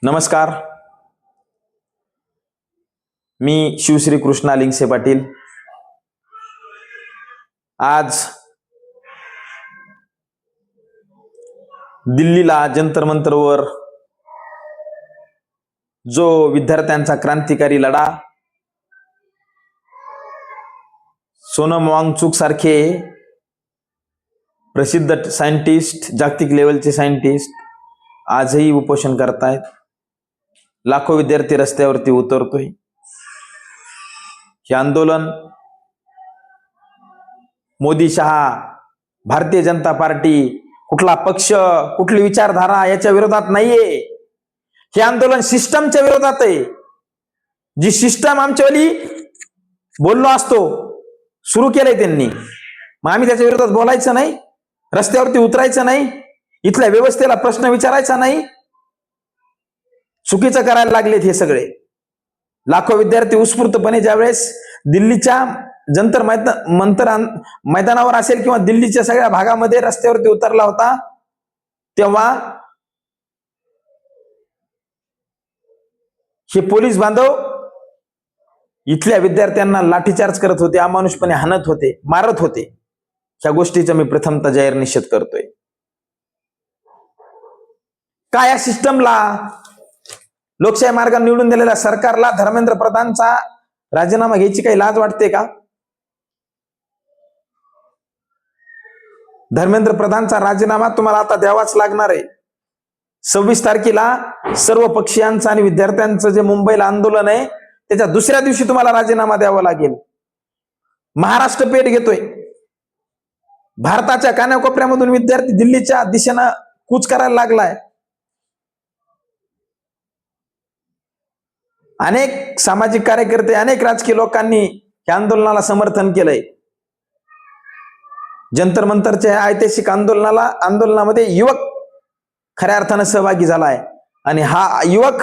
नमस्कार. मी शिवश्री कृष्णा लिंगसे पाटील. आज दिल्लीला जंतर मंतरवर जो विद्यार्थ्यांचा क्रांतिकारी लढा, सोनम वांगचुक सारखे प्रसिद्ध सायंटिस्ट, जागतिक लेवलचे सायंटिस्ट आजही उपोषण करतायत. लाखो विद्यार्थी रस्त्यावरती उतरतोय. हे आंदोलन मोदी, शहा, भारतीय जनता पार्टी, कुठला पक्ष, कुठली विचारधारा याच्या विरोधात नाहीये. हे आंदोलन सिस्टमच्या विरोधात आहे. जी सिस्टम आमच्यावाली बोललो असतो सुरू केलंय त्यांनी, मग आम्ही त्याच्या विरोधात बोलायचं नाही, रस्त्यावरती उतरायचं नाही, इथल्या व्यवस्थेला प्रश्न विचारायचा नाही. चुकीचं करायला लागलेत हे सगळे. लाखो विद्यार्थी उत्स्फूर्तपणे ज्यावेळेस दिल्लीच्या जंतर मंतर मैदानावर असेल किंवा दिल्लीच्या सगळ्या भागामध्ये रस्त्यावरती उतरला होता, तेव्हा हे पोलीस बांधव इथल्या विद्यार्थ्यांना लाठीचार्ज करत होते, अमानुषपणे हाणत होते, मारत होते. ह्या गोष्टीचा मी प्रथमतः जाहीर निषेध करतोय. काय या सिस्टमला, लोकशाही मार्गाने निवडून दिलेल्या सरकारला धर्मेंद्र प्रधानचा राजीनामा घ्यायची काही लाज वाटते का? धर्मेंद्र प्रधानचा राजीनामा तुम्हाला आता द्यावाच लागणार आहे. 26 तारखेला सर्व पक्षीयांचं आणि विद्यार्थ्यांचं जे मुंबईला आंदोलन आहे त्याच्या दुसऱ्या दिवशी तुम्हाला राजीनामा द्यावा लागेल. महाराष्ट्र पेट घेतोय. भारताच्या कानाकोपऱ्यामधून विद्यार्थी दिल्लीच्या दिशेनं कूच करायला लागलाय. अनेक सामाजिक कार्यकर्ते, अनेक राजकीय लोकांनी या आंदोलनाला समर्थन केलंय. जंतर मंतरच्या ऐतिहासिक आंदोलनामध्ये युवक खऱ्या अर्थानं सहभागी झालाय. आणि हा युवक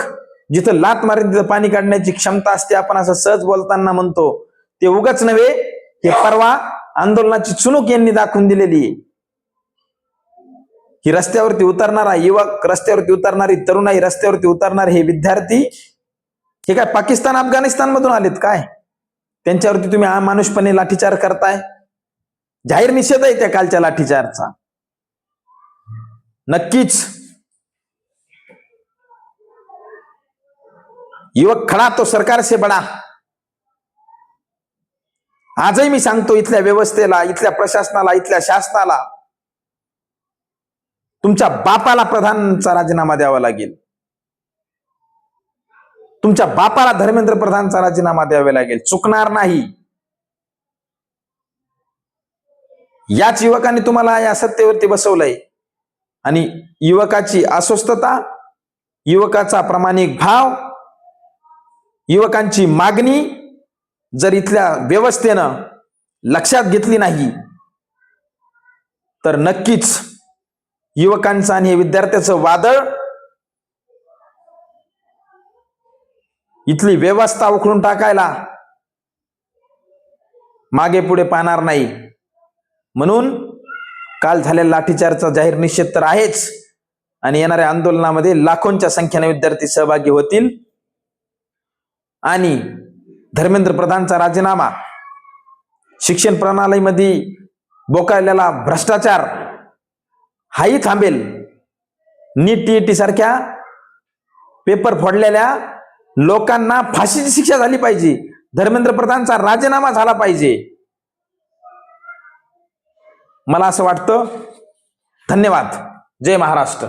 जिथं लात मारीत तिथं पाणी काढण्याची क्षमता असते, आपण असं सहज बोलताना म्हणतो, ते उगाच नव्हे, हे परवा आंदोलनाची चुणूक यांनी दाखवून दिलेली आहे. ही रस्त्यावरती उतरणारा युवक, रस्त्यावरती उतरणारी तरुणाई, रस्त्यावरती उतरणारे हे विद्यार्थी, हे काय पाकिस्तान, अफगाणिस्तान मधून आलेत काय? त्यांच्यावरती तुम्ही अमानुषपणे लाठीचार्ज करताय. जाहीर निषेध आहे त्या कालच्या लाठीचार्जचा. नक्कीच युवक खडा तो सरकार से बडा. आजही मी सांगतो इथल्या व्यवस्थेला, इथल्या प्रशासनाला, इथल्या शासनाला, तुमच्या बापाला प्रधानचा राजीनामा द्यावा लागेल. तुमच्या बापाला धर्मेंद्र प्रधानचा राजीनामा द्यावा लागेल. चुकणार नाही. याच युवकांनी तुम्हाला या सत्तेवरती बसवलंय. आणि युवकाची अस्वस्थता, युवकाचा प्रामाणिक भाव, युवकांची मागणी जर इथल्या व्यवस्थेनं लक्षात घेतली नाही तर नक्कीच युवकांचं आणि विद्यार्थ्याचं वादळ, इथली व्यवस्था उखडून टाकायला मागे पुढे पाहणार नाही. म्हणून काल झालेल्या लाठीचार्जचा जाहीर निषेध तर आहेच, आणि येणाऱ्या आंदोलनामध्ये लाखोंच्या संख्येने विद्यार्थी सहभागी होतील. आणि धर्मेंद्र प्रधानचा राजीनामा, शिक्षण प्रणालीमध्ये बोकाळलेला भ्रष्टाचार हाही थांबेल. नीट टीईटी सारख्या पेपर फोडलेल्या लोकांना फाशीची शिक्षा झाली पाहिजे. धर्मेंद्र प्रधानचा राजीनामा झाला पाहिजे. मला असं वाटतं. धन्यवाद. जय महाराष्ट्र.